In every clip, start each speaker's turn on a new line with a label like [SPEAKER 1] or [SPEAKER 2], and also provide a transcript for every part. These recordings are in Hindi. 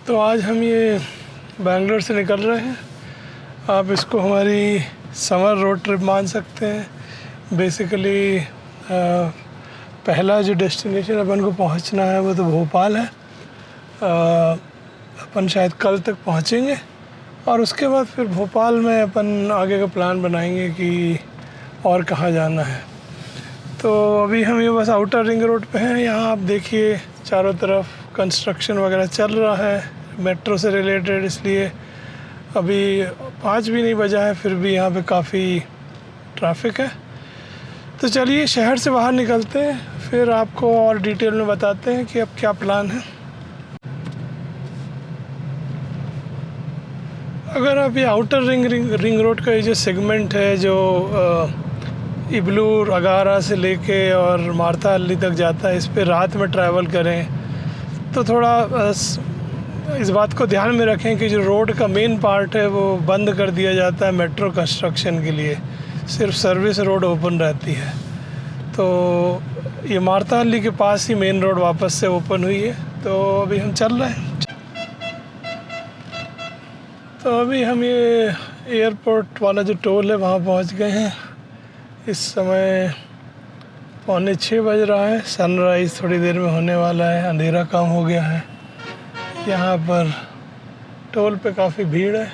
[SPEAKER 1] तो आज हम ये बैंगलोर से निकल रहे हैं। आप इसको हमारी समर रोड ट्रिप मान सकते हैं। बेसिकली पहला जो डेस्टिनेशन अपन को पहुंचना है वो तो भोपाल है। अपन शायद कल तक पहुंचेंगे और उसके बाद फिर भोपाल में अपन आगे का प्लान बनाएंगे कि और कहाँ जाना है। तो अभी हम ये बस आउटर रिंग रोड पे हैं। यहाँ आप देखिए चारों तरफ कंस्ट्रक्शन वगैरह चल रहा है मेट्रो से रिलेटेड, इसलिए अभी 5 भी नहीं बजा है फिर भी यहाँ पे काफ़ी ट्रैफिक है। तो चलिए शहर से बाहर निकलते हैं, फिर आपको और डिटेल में बताते हैं कि अब क्या प्लान है। अगर आप ये आउटर रिंग रोड का ये जो सेगमेंट है जो इब्लू अगारा से लेके और मार्था अली तक जाता है, इस पे रात में ट्रैवल करें तो थोड़ा इस बात को ध्यान में रखें कि जो रोड का मेन पार्ट है वो बंद कर दिया जाता है मेट्रो कंस्ट्रक्शन के लिए, सिर्फ सर्विस रोड ओपन रहती है। तो ये मार्था अली के पास ही मेन रोड वापस से ओपन हुई है। तो अभी हम चल रहे हैं। तो अभी हम ये एयरपोर्ट वाला जो टोल है वहाँ पहुँच गए हैं। इस समय 5:45 बज रहा है। सनराइज़ थोड़ी देर में होने वाला है, अंधेरा कम हो गया है। यहाँ पर टोल पे काफ़ी भीड़ है,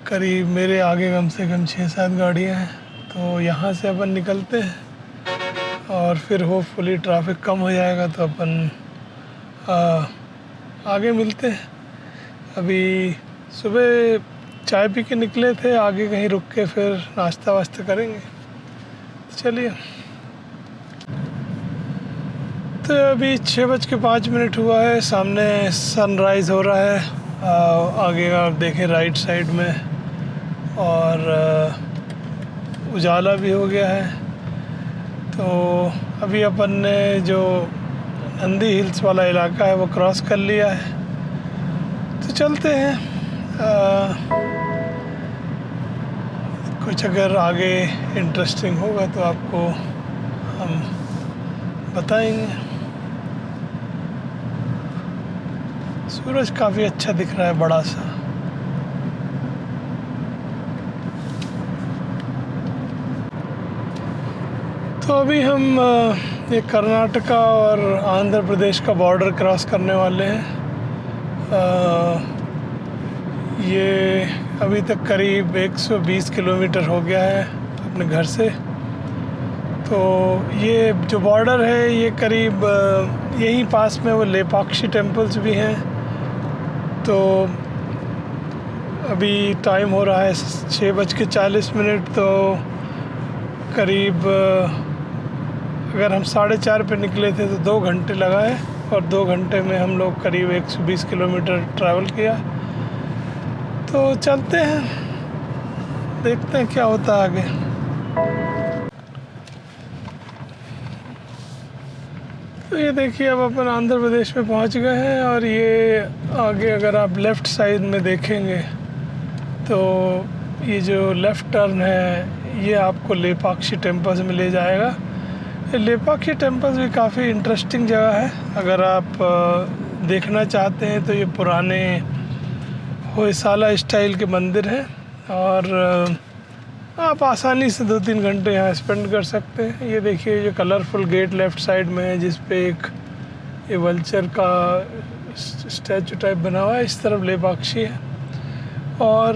[SPEAKER 1] करीब मेरे आगे कम से कम 6-7 गाड़ियाँ हैं। तो यहाँ से अपन निकलते हैं और फिर होपफुली ट्रैफिक कम हो जाएगा तो अपन आगे मिलते हैं। अभी सुबह चाय पी के निकले थे, आगे कहीं रुक के फिर नाश्ता वास्ता करेंगे। चलिए। तो अभी 6:05 हुआ है, सामने सनराइज़ हो रहा है। आगे आप देखें राइट साइड में, और उजाला भी हो गया है। तो अभी अपन ने जो नंदी हिल्स वाला इलाका है वो क्रॉस कर लिया है। तो चलते हैं। कुछ अगर आगे इंटरेस्टिंग होगा तो आपको हम बताएंगे। सूरज काफ़ी अच्छा दिख रहा है, बड़ा सा। तो अभी हम ये कर्नाटका और आंध्र प्रदेश का बॉर्डर क्रॉस करने वाले हैं। ये अभी तक करीब 120 किलोमीटर हो गया है अपने घर से। तो ये जो बॉर्डर है ये करीब यहीं पास में वो लेपाक्षी टेम्पल्स भी हैं। तो अभी टाइम हो रहा है 6:40। तो करीब अगर हम 4:30 पे निकले थे तो 2 घंटे लगा है, और 2 घंटे में हम लोग करीब 120 किलोमीटर ट्रैवल किया। तो चलते हैं, देखते हैं क्या होता है आगे। तो ये देखिए अब अपन आंध्र प्रदेश में पहुंच गए हैं, और ये आगे अगर आप लेफ़्ट साइड में देखेंगे तो ये जो लेफ़्ट टर्न है ये आपको लेपाक्षी टेम्पल्स में ले जाएगा। लेपाक्षी टेम्पल्स भी काफ़ी इंटरेस्टिंग जगह है। अगर आप देखना चाहते हैं तो ये पुराने होयसाला स्टाइल के मंदिर हैं, और आप आसानी से 2-3 घंटे यहाँ स्पेंड कर सकते हैं। ये देखिए जो कलरफुल गेट लेफ़्ट साइड में है जिस पे एक ये वल्चर का स्टैचू टाइप बना हुआ है, इस तरफ लेपाक्षी है। और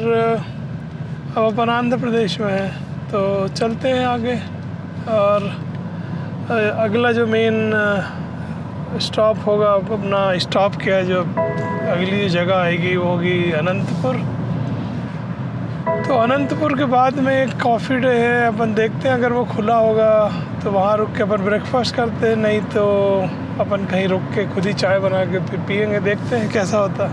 [SPEAKER 1] अब अपन आंध्र प्रदेश में है, तो चलते हैं आगे। और अगला जो मेन स्टॉप होगा, अपना स्टॉप क्या है, जो अगली जगह आएगी वो होगी अनंतपुर। तो अनंतपुर के बाद में एक कॉफ़ी डे है, अपन देखते हैं अगर वो खुला होगा तो वहाँ रुक के अपन ब्रेकफास्ट करते हैं, नहीं तो अपन कहीं रुक के खुद ही चाय बना के फिर पियेंगे, देखते हैं कैसा होता।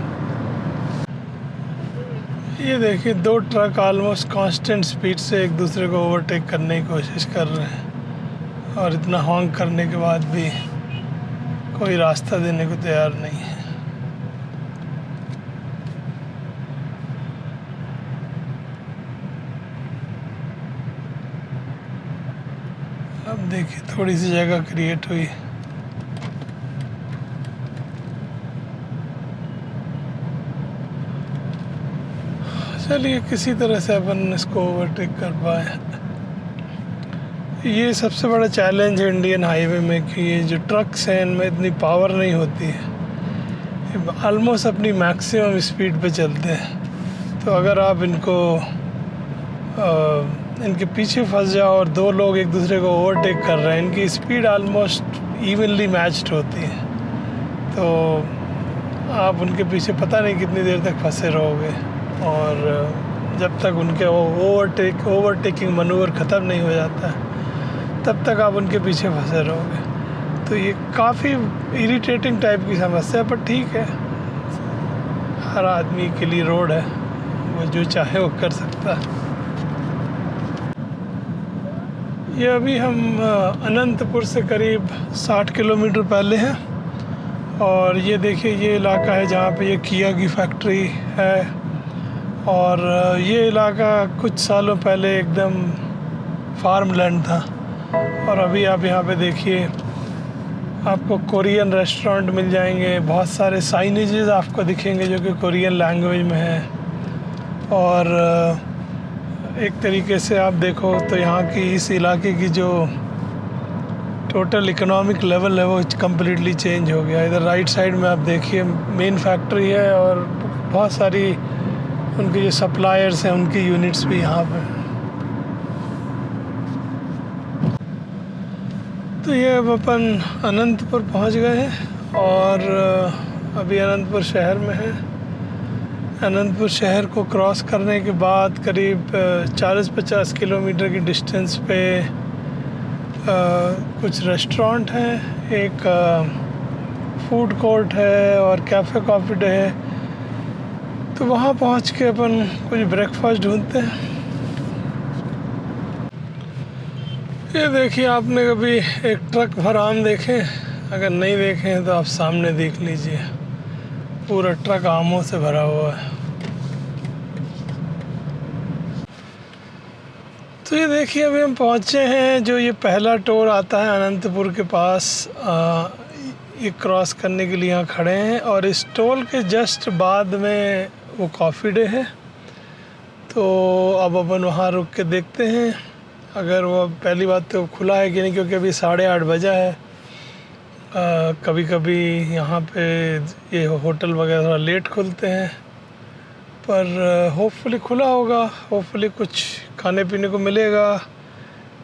[SPEAKER 1] ये देखिए 2 ट्रक ऑलमोस्ट कांस्टेंट स्पीड से एक दूसरे को ओवरटेक करने की कोशिश कर रहे हैं, और इतना हॉन्क करने के बाद भी कोई रास्ता देने को तैयार नहीं है। अब देखिए थोड़ी सी जगह क्रिएट हुई। चलिए किसी तरह से अपन इसको ओवरटेक कर पाए। ये सबसे बड़ा चैलेंज है इंडियन हाईवे में कि ये जो ट्रक्स हैं इनमें इतनी पावर नहीं होती है, ऑलमोस्ट अपनी मैक्सिमम स्पीड पे चलते हैं। तो अगर आप इनके पीछे फंस जाओ और दो लोग एक दूसरे को ओवरटेक कर रहे हैं, इनकी स्पीड ऑलमोस्ट इवनली मैच्ड होती है, तो आप उनके पीछे पता नहीं कितनी देर तक फंसे रहोगे, और जब तक उनके ओवरटेकिंग मनूवर ख़त्म नहीं हो जाता तब तक आप उनके पीछे फंसे रहोगे। तो ये काफ़ी इरिटेटिंग टाइप की समस्या है, पर ठीक है, हर आदमी के लिए रोड है, वो जो चाहे वो कर सकता है। ये अभी हम अनंतपुर से करीब 60 किलोमीटर पहले हैं, और ये देखिए ये इलाका है जहाँ पे ये किया की फैक्ट्री है, और ये इलाका कुछ सालों पहले एकदम फार्म लैंड था। और अभी आप यहाँ पे देखिए आपको कोरियन रेस्टोरेंट मिल जाएंगे, बहुत सारे साइनेजेस आपको दिखेंगे जो कि कोरियन लैंग्वेज में है, और एक तरीके से आप देखो तो यहाँ की इस इलाके की जो टोटल इकोनॉमिक लेवल है वो कम्प्लीटली चेंज हो गया। इधर राइट साइड में आप देखिए मेन फैक्ट्री है, और बहुत सारी उनके जो सप्लायर्स हैं उनकी यूनिट्स भी यहाँ पे। तो ये अब अपन अनंतपुर पहुँच गए हैं, और अभी अनंतपुर शहर में है। अनंतपुर शहर को क्रॉस करने के बाद करीब 40-50 किलोमीटर की डिस्टेंस पे कुछ रेस्टोरेंट हैं, एक फूड कोर्ट है और कैफ़े कॉफ़ी डे है। तो वहाँ पहुँच के अपन कुछ ब्रेकफास्ट ढूंढते हैं। ये देखिए, आपने कभी एक ट्रक भर आम देखे? अगर नहीं देखे हैं तो आप सामने देख लीजिए, पूरा ट्रक आमों से भरा हुआ है। तो ये देखिए अभी हम पहुँचे हैं, जो ये पहला टोल आता है अनंतपुर के पास, ये क्रॉस करने के लिए यहाँ खड़े हैं, और इस टोल के जस्ट बाद में वो कॉफ़ी डे है। तो अब अपन वहाँ रुक के देखते हैं अगर वो, पहली बात तो खुला है कि नहीं, क्योंकि अभी 8:30 बजा है। कभी कभी यहाँ पे ये होटल वगैरह थोड़ा लेट खुलते हैं, पर होपफुली खुला होगा, होपफुली कुछ खाने पीने को मिलेगा,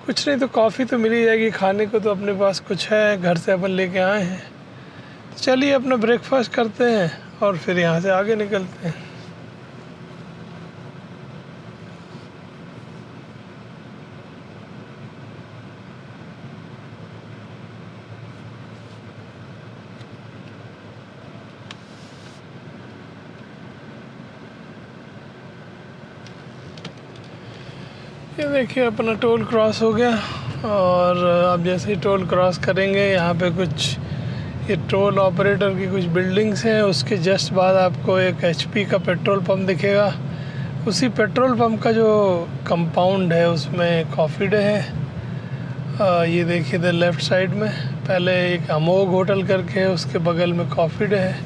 [SPEAKER 1] कुछ नहीं तो कॉफ़ी तो मिल ही जाएगी। खाने को तो अपने पास कुछ है, घर से अपन लेके आए हैं। तो चलिए अपना ब्रेकफास्ट करते हैं और फिर यहाँ से आगे निकलते हैं। ये देखिए अपना टोल क्रॉस हो गया, और अब जैसे ही टोल क्रॉस करेंगे यहाँ पे कुछ ये टोल ऑपरेटर की कुछ बिल्डिंग्स हैं, उसके जस्ट बाद आपको एक HP का पेट्रोल पंप दिखेगा। उसी पेट्रोल पंप का जो कंपाउंड है उसमें कॉफ़ी डे है। ये देखिए इधर लेफ़्ट साइड में पहले एक अमोघ होटल करके है, उसके बगल में कॉफ़ी डे है।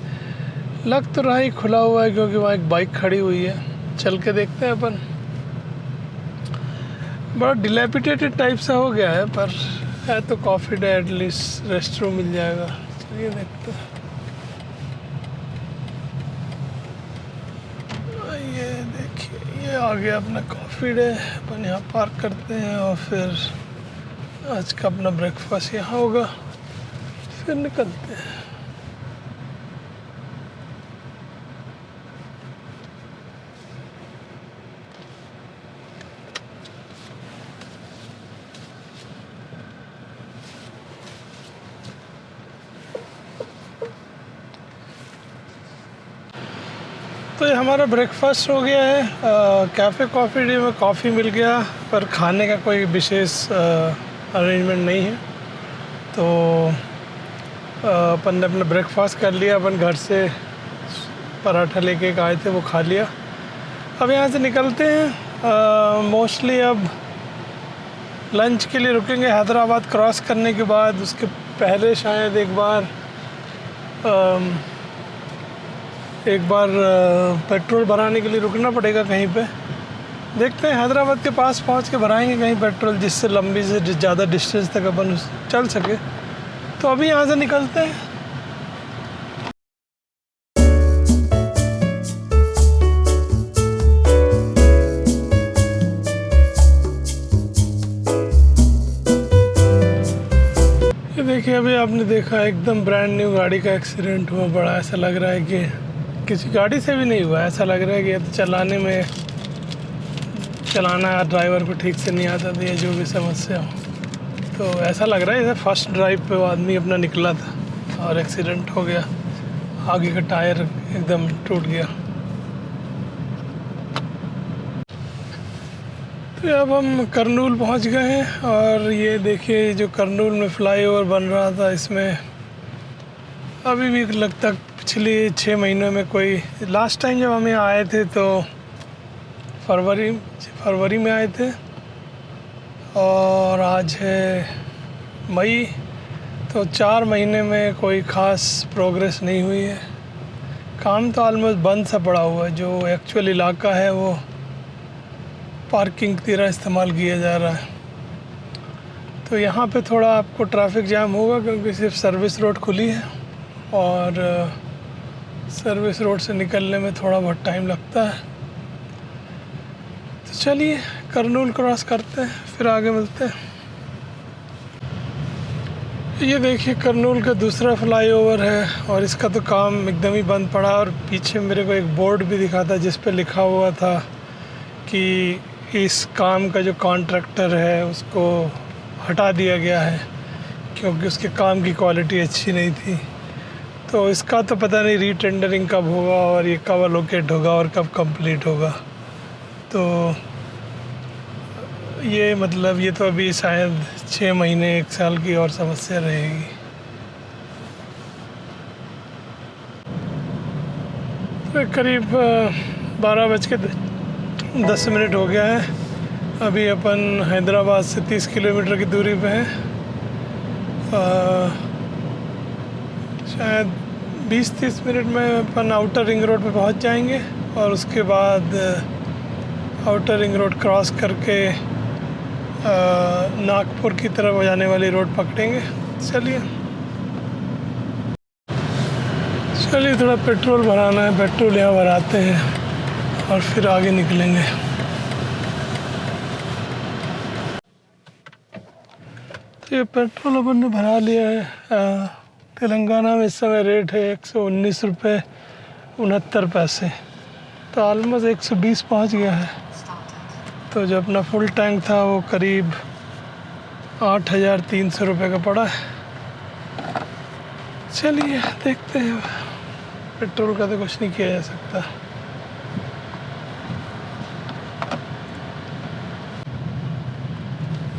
[SPEAKER 1] लग तो रहा ही खुला हुआ है क्योंकि वहाँ एक बाइक खड़ी हुई है। चल के देखते हैं अपन। बड़ा डिलेपिटेटेड टाइप सा हो गया है, पर है तो coffee day, at least rest room मिल जाएगा। चलिए देखते हैं। ये देखिए ये आ गया अपना कॉफ़ी डे। अपन यहाँ पार्क करते हैं और फिर आज का अपना ब्रेकफास्ट यहाँ होगा, फिर निकलते हैं। तो ये हमारा ब्रेकफास्ट हो गया है। कैफ़े कॉफ़ी डे में कॉफ़ी मिल गया, पर खाने का कोई विशेष अरेंजमेंट नहीं है। तो अपन ने अपना ब्रेकफास्ट कर लिया। अपन घर से पराठा लेके आए थे, वो खा लिया। अब यहाँ से निकलते हैं। मोस्टली अब लंच के लिए रुकेंगे हैदराबाद क्रॉस करने के बाद। उसके पहले शायद एक बार एक बार पेट्रोल भराने के लिए रुकना पड़ेगा कहीं पे। देखते हैं हैदराबाद के पास पहुंच के भराएंगे कहीं पेट्रोल, जिससे लंबी से ज़्यादा डिस्टेंस तक अपन चल सके। तो अभी यहाँ से निकलते हैं। ये देखिए, अभी आपने देखा एकदम ब्रांड न्यू गाड़ी का एक्सीडेंट हुआ। बड़ा ऐसा लग रहा है कि किसी गाड़ी से भी नहीं हुआ, ऐसा लग रहा है कि ये तो चलाना ड्राइवर को ठीक से नहीं आता था, या जो भी समस्या हो। तो ऐसा लग रहा है जैसे फर्स्ट ड्राइव पे वो आदमी अपना निकला था और एक्सीडेंट हो गया, आगे का टायर एकदम टूट गया। तो अब हम करनूल पहुंच गए हैं, और ये देखिए जो करनूल में फ्लाईओवर बन रहा था, इसमें अभी भी लगता पिछले 6 महीनों में कोई, लास्ट टाइम जब हम यहाँ आए थे तो फरवरी में आए थे, और आज है मई, तो 4 महीने में कोई ख़ास प्रोग्रेस नहीं हुई है। काम तो ऑलमोस्ट बंद सा पड़ा हुआ है। जो एक्चुअल इलाका है वो पार्किंग की तरह इस्तेमाल किया जा रहा है। तो यहाँ पे थोड़ा आपको ट्रैफिक जाम होगा, क्योंकि सिर्फ सर्विस रोड खुली है, और सर्विस रोड से निकलने में थोड़ा बहुत टाइम लगता है। तो चलिए करनूल क्रॉस करते हैं, फिर आगे मिलते हैं। ये देखिए करनूल का दूसरा फ्लाईओवर है, और इसका तो काम एकदम ही बंद पड़ा। और पीछे मेरे को एक बोर्ड भी दिखा था जिस पे लिखा हुआ था कि इस काम का जो कॉन्ट्रैक्टर है उसको हटा दिया गया है, क्योंकि उसके काम की क्वालिटी अच्छी नहीं थी। तो इसका तो पता नहीं रीटेंडरिंग कब होगा, और ये कब अलोकेट होगा, और कब कंप्लीट होगा। तो ये मतलब ये तो अभी शायद 6 महीने 1 साल की और समस्या रहेगी। तो करीब 12:10 हो गया है। अभी अपन हैदराबाद से 30 किलोमीटर की दूरी पे हैं। शायद 20-30 मिनट में अपन आउटर रिंग रोड पे पहुंच जाएंगे, और उसके बाद आउटर रिंग रोड क्रॉस करके नागपुर की तरफ जाने वाली रोड पकड़ेंगे। चलिए थोड़ा पेट्रोल भराना है, पेट्रोल यहाँ भराते हैं और फिर आगे निकलेंगे। तो ये पेट्रोल अपन ने भरा लिया है। तेलंगाना में इस समय रेट है 119 रुपये 69 पैसे, तो ऑलमोस्ट 120 पहुँच गया है। तो जो अपना फुल टैंक था वो करीब 8,300 रुपये का पड़ा है। चलिए देखते हैं, पेट्रोल का तो कुछ नहीं किया जा सकता।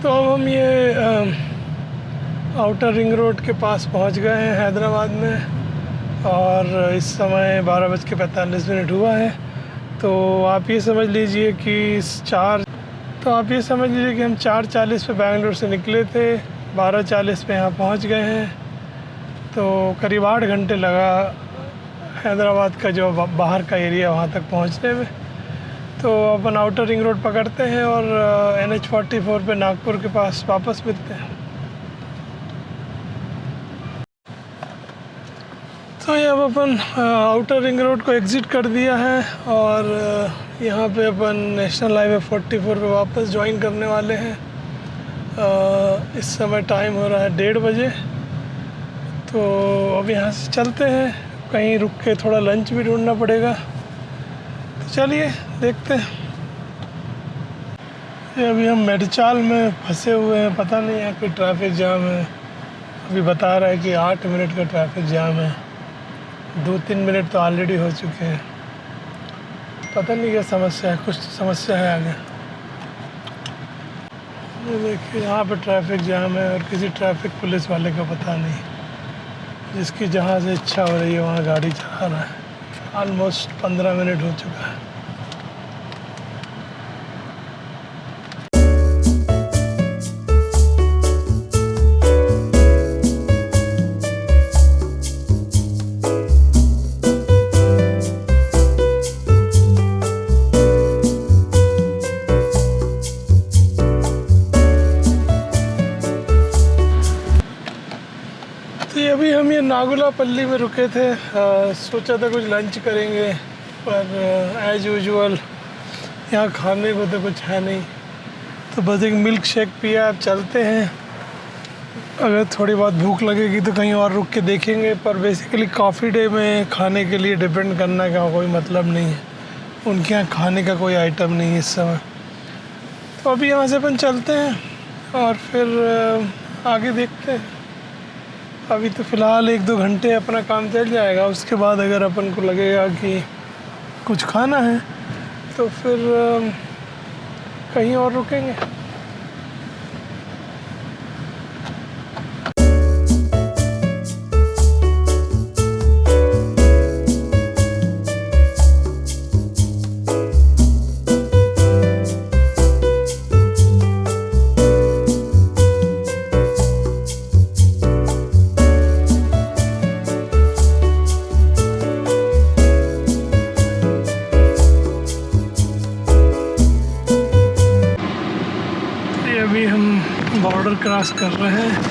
[SPEAKER 1] तो अब हम ये आउटर रिंग रोड के पास पहुंच गए हैं हैदराबाद में, और इस समय 12:45 हुआ है। तो आप ये समझ लीजिए कि हम 4:40 पे बेंगलुरु से निकले थे, 12:40 पे यहाँ पहुँच गए हैं। तो करीब 8 घंटे लगा हैदराबाद का जो बाहर का एरिया वहाँ तक पहुँचने में। तो अपन आउटर रिंग रोड पकड़ते हैं और NH44 पे नागपुर के पास वापस मिलते हैं। तो ये अब अपन आउटर रिंग रोड को एग्ज़िट कर दिया है, और यहाँ पे अपन नेशनल हाईवे 44 पे वापस ज्वाइन करने वाले हैं। इस समय टाइम हो रहा है 1:30 बजे। तो अब यहाँ से चलते हैं, कहीं रुक के थोड़ा लंच भी ढूंढना पड़ेगा। तो चलिए देखते हैं। ये अभी हम मेडचाल में फंसे हुए हैं, पता नहीं यहाँ कोई ट्रैफिक जाम है। अभी बता रहा है कि 8 मिनट का ट्रैफिक जाम है, 2-3 मिनट तो ऑलरेडी हो चुके हैं। पता नहीं क्या समस्या है, कुछ तो समस्या है आगे। ये देखिए यहाँ पे ट्रैफिक जाम है, और किसी ट्रैफिक पुलिस वाले का पता नहीं, जिसकी जहाँ से इच्छा हो रही है वहाँ गाड़ी चला रहा है। ऑलमोस्ट 15 मिनट हो चुका है। तिरुचिरापल्ली में रुके थे। सोचा था कुछ लंच करेंगे, पर एज यूजुअल यहाँ खाने को तो कुछ है नहीं, तो बस एक मिल्क शेक पिया। अब चलते हैं, अगर थोड़ी बहुत भूख लगेगी तो कहीं और रुक के देखेंगे। पर बेसिकली कॉफ़ी डे में खाने के लिए डिपेंड करने का कोई मतलब नहीं है, उनके यहाँ खाने का कोई आइटम नहीं है इस समय। तो अभी यहाँ से अपन चलते हैं और फिर आगे देखते हैं। अभी तो फ़िलहाल 1-2 घंटे अपना काम चल जाएगा, उसके बाद अगर अपन को लगेगा कि कुछ खाना है तो फिर कहीं और रुकेंगे। अभी हम बॉर्डर क्रॉस कर रहे हैं।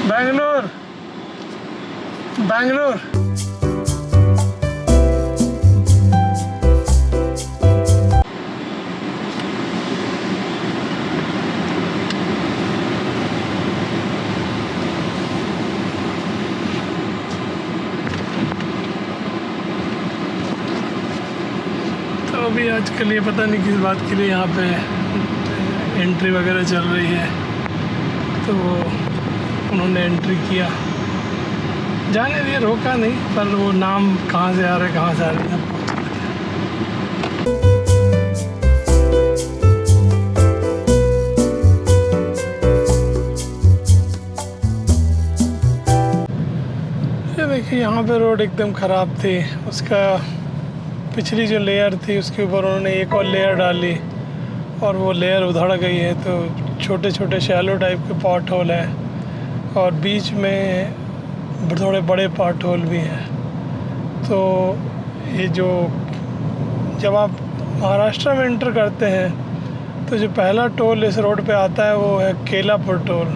[SPEAKER 1] बैंगलोर बैंगलोर अभी आजकल ये पता नहीं किस बात के लिए यहाँ पे एंट्री वगैरह चल रही है, तो उन्होंने एंट्री किया, जाने दिए, रोका नहीं। पर वो नाम कहाँ से आ रहे कहाँ से आ रहे हैं। ये देखिए यहाँ पे रोड एकदम ख़राब थी, उसका पिछली जो लेयर थी उसके ऊपर उन्होंने एक और लेयर डाली और वो लेयर उधड़ गई है। तो छोटे छोटे शैलो टाइप के पॉट होल हैं और बीच में थोड़े बड़े पॉट होल भी हैं। तो ये जो जब आप महाराष्ट्र में एंटर करते हैं तो जो पहला टोल इस रोड पे आता है वो है केलापुर टोल।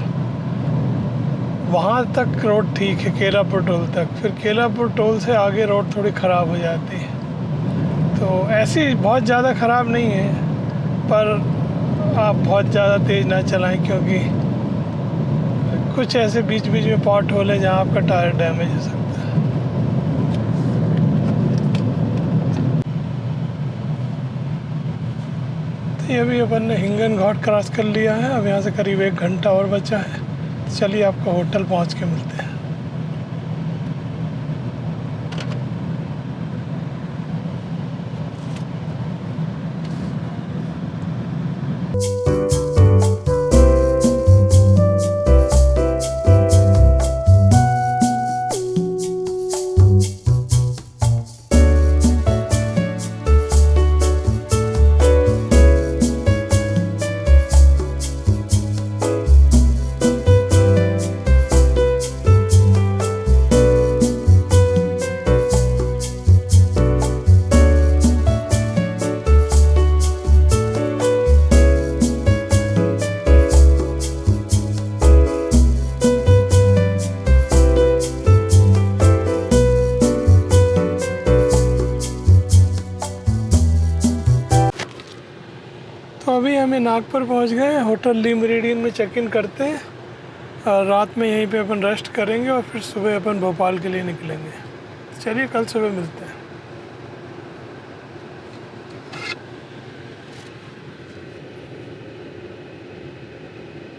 [SPEAKER 1] वहाँ तक रोड ठीक है, केलापुर टोल तक। फिर केलापुर टोल से आगे रोड थोड़ी ख़राब हो जाती है। तो ऐसी बहुत ज़्यादा ख़राब नहीं है, पर आप बहुत ज़्यादा तेज़ ना चलाएं, क्योंकि कुछ ऐसे बीच बीच में पॉट होल है जहाँ आपका टायर डैमेज हो सकता है। तो ये अभी अपन ने हिंगन घाट क्रॉस कर लिया है। अब यहाँ से करीब 1 घंटा और बचा है। तो चलिए आपको होटल पहुँच के मिलते हैं। तो अभी हमें नागपुर पहुंच गए। होटल ली मेरिडियन में चेक इन करते हैं और रात में यहीं पे अपन रेस्ट करेंगे और फिर सुबह अपन भोपाल के लिए निकलेंगे। चलिए कल सुबह मिलते हैं।